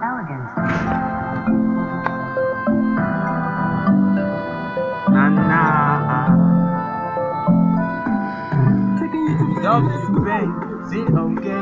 elegant. Nah, nah. Taking you to the office, babe. See, okay.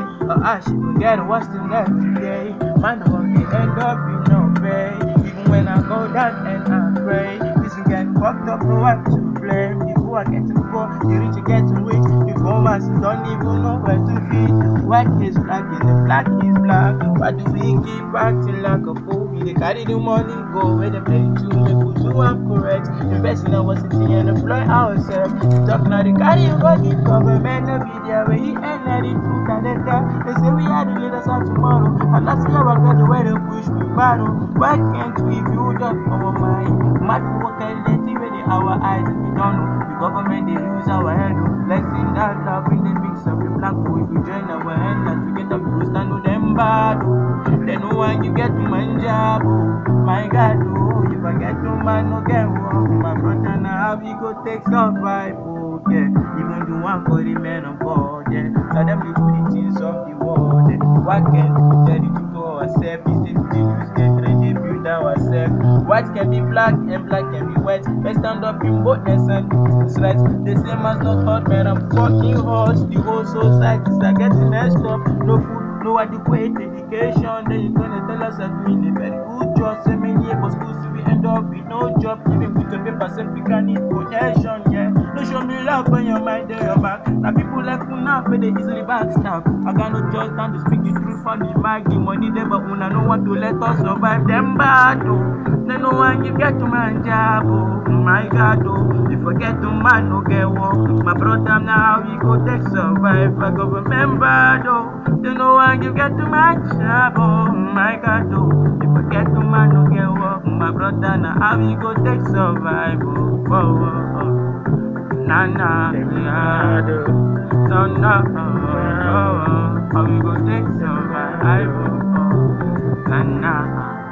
She forget what's the next today. Man, on the end up, you know, babe. Even when I go down and I pray, this is getting fucked up, no one to blame. People are getting poor, the rich are getting rich. The poor masses don't even know where to feed. White is black and the black is black. Why do we keep acting like a fool? We dey carry the money, go where they play to make we do am correct. Invest in our city and employ ourselves. You talk now, they carry you go give government no be there where he ain't let it through that data. They say we are the leaders of tomorrow. And last year I got the way they push me battle. Why can't we build up our mind? Mad for what can they see with our eyes if we don't know? The government they use our head. Let's sing that love in the mix of the black boy. If we join our hand and together we will stand with them bad. Then no one you get to my job. My God, if I get to man, no get work. My brother, now how we go take survival, yeah. Even the one for the men on board, yeah. Tell them to do the things of the world, yeah. Why can't we tell the people ourselves? Instead of the news, they try to build ourselves. White can be black and black can be white. Let's stand up in boldness and do things right. The same as not hot, man, I'm fucking hot. The whole society are getting messed up. No food, no adequate education. Then you're gonna tell us that we're doing a very good job. So many for schools we end up with no job. Even with the paper, say we can need protection, yeah. No show me love when your mind on your back. Now people like Una, but they easily backstab. I got no choice than to speak the truth on the mic. The money there, but Una no want to let us survive them bad, oh. Then no one you get to my job, oh. My God, oh. You forget to man, no get work. My brother, now we go take survive. I go remember, though. Then no one you get to my job, oh. My God, oh. You forget to man, no get work. My brother, now how we go take survive, oh. Oh, oh, oh. Nah, nah, yeah, no, no, oh, oh, oh. How we go take survive, oh, oh. Nah, nah.